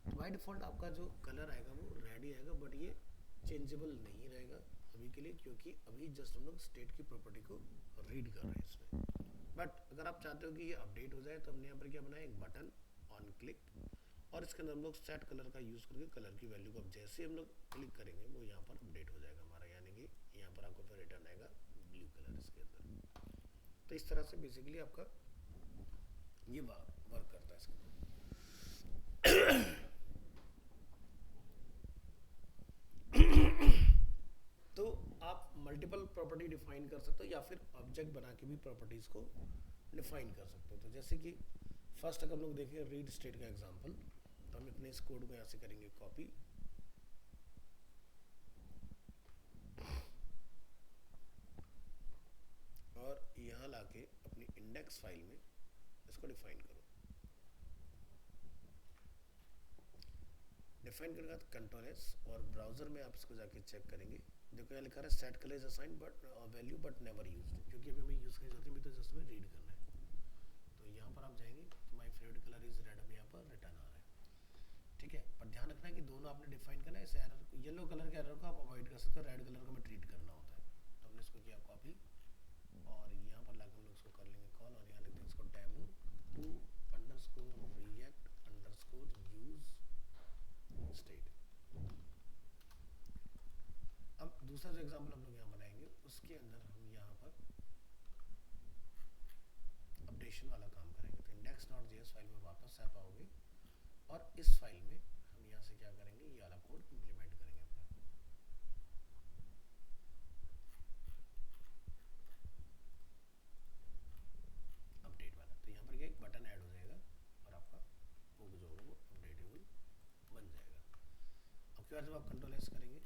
तो बाई डिफॉल्ट आपका जो कलर आएगा वो रेड ही आएगा, बट ये चेंजेबल नहीं रहेगा अभी के लिए, क्योंकि अभी जस्ट हम लोग स्टेट की प्रॉपर्टी को रीड कर रहे हैं इसमें। बट अगर आप चाहते हो कि ये अपडेट हो जाए तो हमने यहाँ पर क्या बनाया, एक बटन ऑन क्लिक, और इसके अंदर हम लोग सेट कलर का यूज़ करके कलर की वैल्यू को अब जैसे हम लोग क्लिक करेंगे वो यहाँ पर अपडेट हो जाएगा हमारा, यानी कि यहाँ पर आपको फिर रिटर्न आएगा ब्लू कलर इसके अंदर। तो इस तरह से बेसिकली आपका ये वर्क करता है इसके अंदर। तो आप मल्टीपल प्रॉपर्टी डिफाइन कर सकते हो या फिर ऑब्जेक्ट बना के भी प्रॉपर्टीज को डिफाइन कर सकते हो। तो जैसे कि फर्स्ट अगर हम लोग देखें रीड स्टेट का एग्जांपल, तो हम अपने इस कोड को यहाँ से करेंगे कॉपी, और यहाँ लाके अपनी इंडेक्स फाइल में इसको डिफाइन करो। डिफाइन करने के बाद कंट्रोल एस, और ब्राउजर में आप इसको जाके चेक करेंगे। देखो यहाँ लिखा है set colour is assign but value but never used, क्योंकि अभी हमें यूज करनी जरूरत है, तो जस्ट हमें रीड करना है। तो यहाँ पर आप जाएंगे तो my favourite colour is red, हमें यहाँ पर रिटर्न आ रहा है, ठीक है। पर ध्यान रखना है कि दोनों आपने डिफाइन करना है। इस एरर येलो कलर के एरर को आप अवॉइड कर सकते हो, रेड कलर को हमें ट्रीट करना होता है। तो हमने इसको किया कॉपी, और यहाँ पर लाकर हम लोग इसको कर लेंगे कॉल, और यहाँ लिखते हैं इसको demo two underscore React underscore use state. अब दूसरा जो एग्जांपल हम लोग यहाँ बनाएंगे उसके अंदर हम यहाँ पर अपडेशन वाला काम करेंगे। तो index.js फाइल में वापस आप आओगे, और इस फाइल में हम यहाँ से क्या करेंगे, ये वाला कोड इंप्लीमेंट करेंगे अपना। अपडेट वाला, तो यहाँ पर क्या एक बटन ऐड हो जाएगा और आपका वो जो होगा वो अपडेटेबल बन जाएगा। अब क्या जब आप कंट्रोल एस करेंगे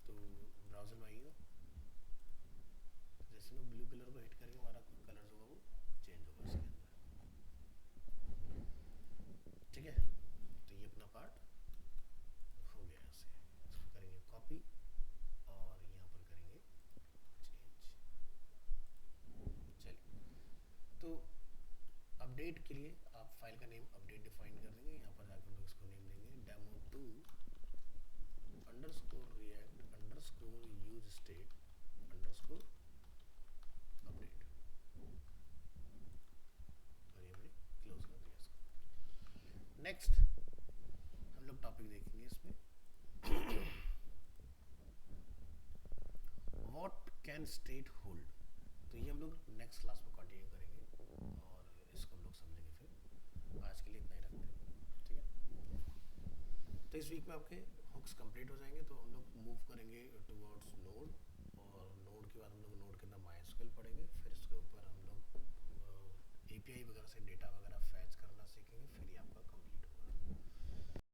तो ब्राउजर में आइएगा, जैसे हम ब्लू कलर को हिट करेंगे हमारा कलर जो होगा वो चेंज होगा इसके अंदर, ठीक है। तो ये अपना पार्ट हो गया। ऐसे इसको करेंगे कॉपी, और यहाँ पर करेंगे चेंज। चलिए, तो अपडेट के लिए आप फाइल का नेम अपडेट डिफाइन कर देंगे। यहाँ पर जाकर हम लोग इसको नेम देंगे demo two underscore React underscore use state underscore update, और ये हमने क्लोज कर दिया इसको। नेक्स्ट हम लोग टॉपिक देखेंगे इसमें व्हाट कैन स्टेट होल्ड। तो ये हम लोग नेक्स्ट क्लास में कंटिन्यू करेंगे, और इसको हम लोग समझेंगे। फिर आज के लिए इतना ही रखते हैं, ठीक है। तो इस वीक में आपके हुक्स कंप्लीट हो जाएंगे, तो हम लोग मूव करेंगे टुवर्ड्स नोड, और नोड के बाद हम लोग नोड के अंदर माइस्क्ल पढ़ेंगे। फिर इसके ऊपर हम लोग एपीआई वगैरह से डेटा वगैरह